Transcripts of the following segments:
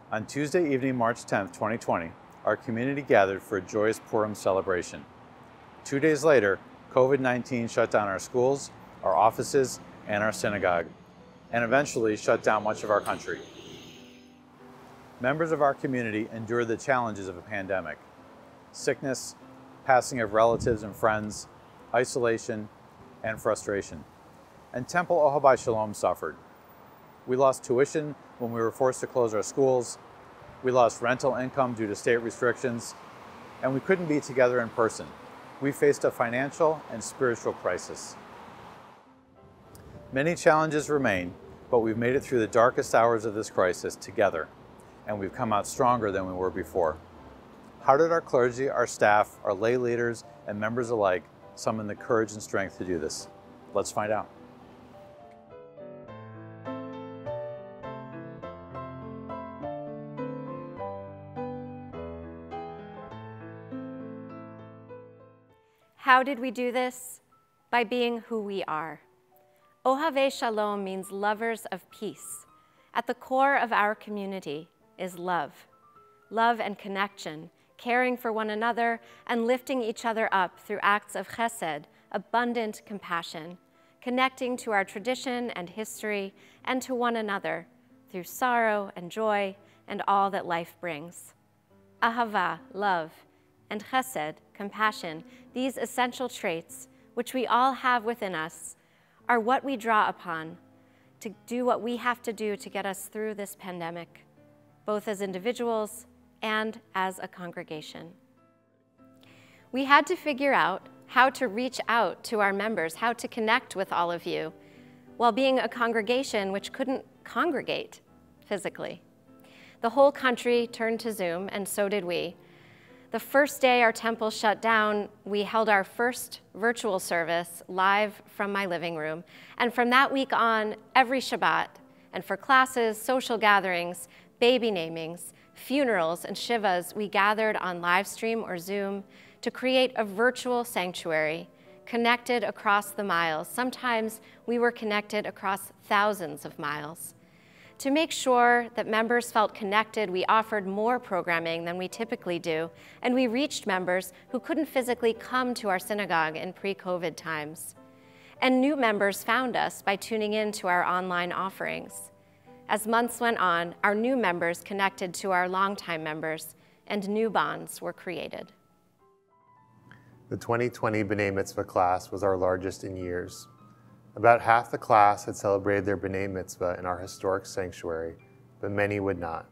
On Tuesday evening, March 10, 2020, our community gathered for a joyous Purim celebration. 2 days later, COVID-19 shut down our schools, our offices, and our synagogue, and eventually shut down much of our country. Members of our community endured the challenges of a pandemic: sickness, passing of relatives and friends, isolation, and frustration. And Temple Ohabei Shalom suffered. We lost tuition when we were forced to close our schools. We lost rental income due to state restrictions, and we couldn't be together in person. We faced a financial and spiritual crisis. Many challenges remain, but we've made it through the darkest hours of this crisis together, and we've come out stronger than we were before. How did our clergy, our staff, our lay leaders, and members alike summon the courage and strength to do this? Let's find out. How did we do this? By being who we are. Ohabei Shalom means lovers of peace. At the core of our community is love. Love and connection, caring for one another and lifting each other up through acts of chesed, abundant compassion, connecting to our tradition and history and to one another through sorrow and joy and all that life brings. Ahava, love, and chesed, compassion, these essential traits, which we all have within us, are what we draw upon to do what we have to do to get us through this pandemic, both as individuals and as a congregation. We had to figure out how to reach out to our members, how to connect with all of you, while being a congregation which couldn't congregate physically. The whole country turned to Zoom, and so did we. The first day our temple shut down, we held our first virtual service live from my living room. And from that week on, every Shabbat, and for classes, social gatherings, baby namings, funerals, and shivas, we gathered on live stream or Zoom to create a virtual sanctuary connected across the miles. Sometimes we were connected across thousands of miles. To make sure that members felt connected, we offered more programming than we typically do, and we reached members who couldn't physically come to our synagogue in pre-COVID times. And new members found us by tuning in to our online offerings. As months went on, our new members connected to our longtime members, and new bonds were created. The 2020 B'nai Mitzvah class was our largest in years. About half the class had celebrated their B'nai Mitzvah in our historic sanctuary, but many would not.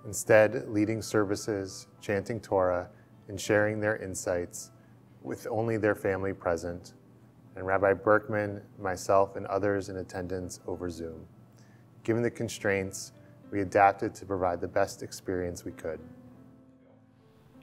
Instead, leading services, chanting Torah, and sharing their insights with only their family present, and Rabbi Berkman, myself, and others in attendance over Zoom. Given the constraints, we adapted to provide the best experience we could.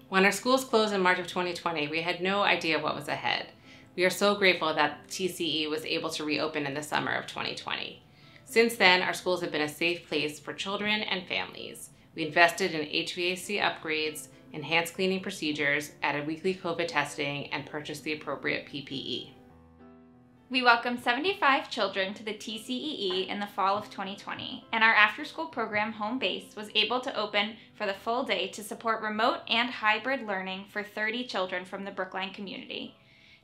When our schools closed in March of 2020, we had no idea what was ahead. We are so grateful that TCE was able to reopen in the summer of 2020. Since then, our schools have been a safe place for children and families. We invested in HVAC upgrades, enhanced cleaning procedures, added weekly COVID testing, and purchased the appropriate PPE. We welcomed 75 children to the TCEE in the fall of 2020, and our after-school program, Home Base, was able to open for the full day to support remote and hybrid learning for 30 children from the Brookline community.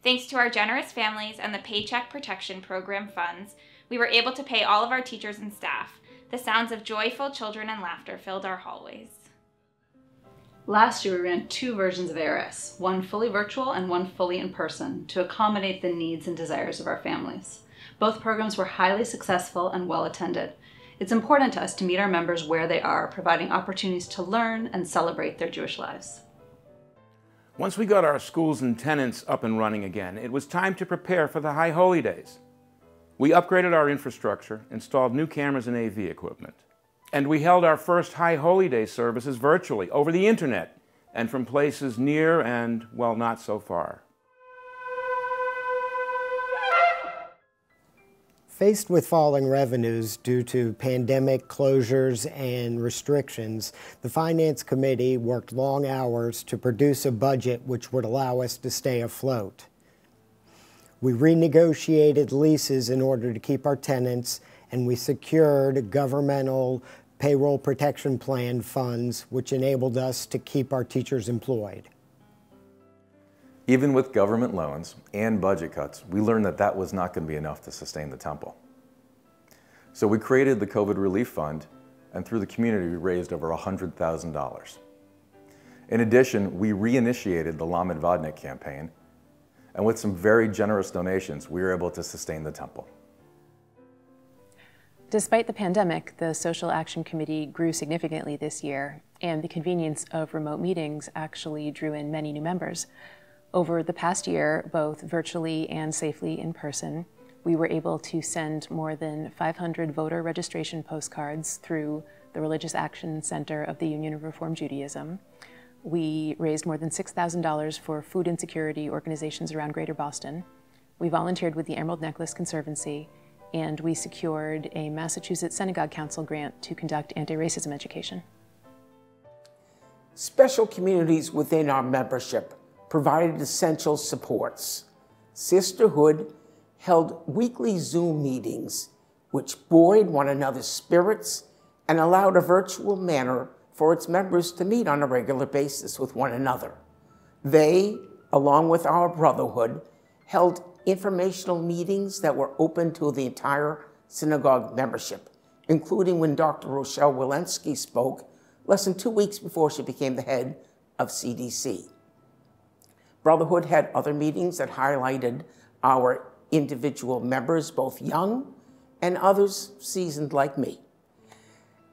Thanks to our generous families and the Paycheck Protection Program funds, we were able to pay all of our teachers and staff. The sounds of joyful children and laughter filled our hallways. Last year, we ran 2 versions of ARS, one fully virtual and one fully in person, to accommodate the needs and desires of our families. Both programs were highly successful and well attended. It's important to us to meet our members where they are, providing opportunities to learn and celebrate their Jewish lives. Once we got our schools and tenants up and running again, it was time to prepare for the High Holy Days. We upgraded our infrastructure, installed new cameras and AV equipment, and we held our first High Holy Day services virtually over the internet and from places near and, well, not so far. Faced with falling revenues due to pandemic closures and restrictions, the Finance Committee worked long hours to produce a budget which would allow us to stay afloat. We renegotiated leases in order to keep our tenants, and we secured governmental payroll protection plan funds, which enabled us to keep our teachers employed. Even with government loans and budget cuts, we learned that that was not going to be enough to sustain the temple. So we created the COVID Relief Fund, and through the community we raised over $100,000. In addition, we reinitiated the Lamed Vodnik campaign, and with some very generous donations, we were able to sustain the temple. Despite the pandemic, the Social Action Committee grew significantly this year, and the convenience of remote meetings actually drew in many new members. Over the past year, both virtually and safely in person, we were able to send more than 500 voter registration postcards through the Religious Action Center of the Union of Reform Judaism. We raised more than $6,000 for food insecurity organizations around Greater Boston. We volunteered with the Emerald Necklace Conservancy, and we secured a Massachusetts Synagogue Council grant to conduct anti-racism education. Special communities within our membership provided essential supports. Sisterhood held weekly Zoom meetings which buoyed one another's spirits and allowed a virtual manner for its members to meet on a regular basis with one another. They, along with our Brotherhood, held informational meetings that were open to the entire synagogue membership, including when Dr. Rochelle Walensky spoke less than 2 weeks before she became the head of CDC. Brotherhood had other meetings that highlighted our individual members, both young and others seasoned like me.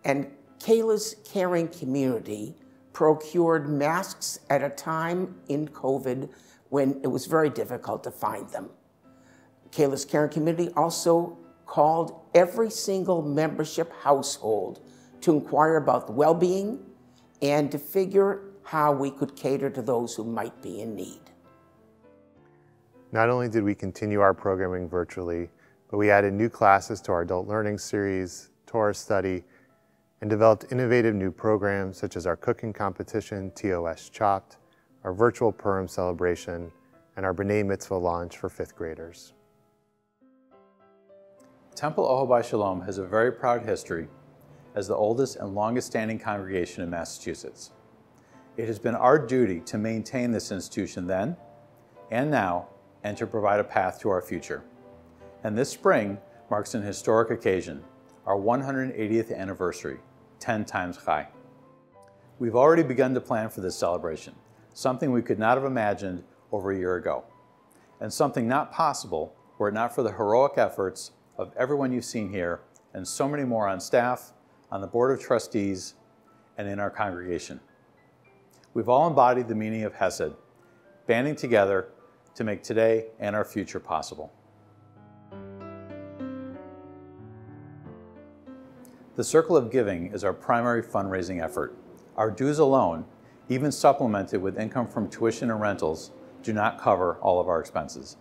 And Kayla's caring community procured masks at a time in COVID when it was very difficult to find them. Kayla's caring community also called every single membership household to inquire about the well-being and to figure how we could cater to those who might be in need. Not only did we continue our programming virtually, but we added new classes to our adult learning series, Torah study, and developed innovative new programs such as our cooking competition, TOS Chopped, our virtual Purim celebration, and our B'nai Mitzvah launch for 5th graders. Temple Ohabei Shalom has a very proud history as the oldest and longest standing congregation in Massachusetts. It has been our duty to maintain this institution then and now, and to provide a path to our future. And this spring marks an historic occasion, our 180th anniversary, 10 times Chai. We've already begun to plan for this celebration, something we could not have imagined over a year ago, and something not possible were it not for the heroic efforts of everyone you've seen here and so many more on staff, on the Board of Trustees, and in our congregation. We've all embodied the meaning of Hesed, banding together to make today and our future possible. The Circle of Giving is our primary fundraising effort. Our dues alone, even supplemented with income from tuition and rentals, do not cover all of our expenses.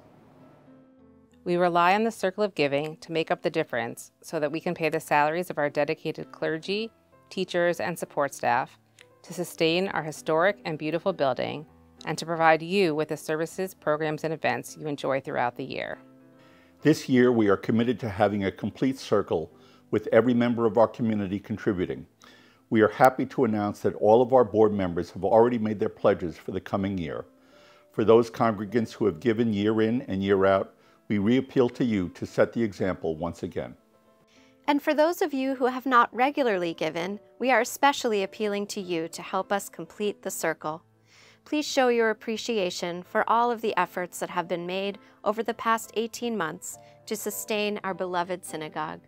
We rely on the Circle of Giving to make up the difference so that we can pay the salaries of our dedicated clergy, teachers, and support staff, to sustain our historic and beautiful building, and to provide you with the services, programs, and events you enjoy throughout the year. This year, we are committed to having a complete circle with every member of our community contributing. We are happy to announce that all of our board members have already made their pledges for the coming year. For those congregants who have given year in and year out, we reappeal to you to set the example once again. And for those of you who have not regularly given, we are especially appealing to you to help us complete the circle. Please show your appreciation for all of the efforts that have been made over the past 18 months to sustain our beloved synagogue.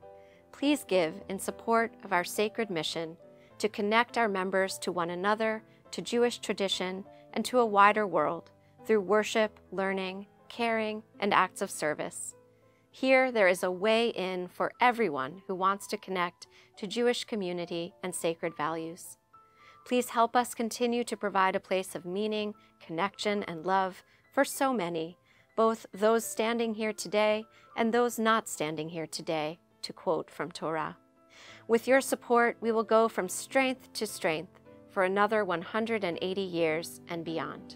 Please give in support of our sacred mission to connect our members to one another, to Jewish tradition, and to a wider world through worship, learning, caring, and acts of service. Here, there is a way in for everyone who wants to connect to Jewish community and sacred values. Please help us continue to provide a place of meaning, connection, and love for so many, both those standing here today and those not standing here today, to quote from Torah. With your support, we will go from strength to strength for another 180 years and beyond.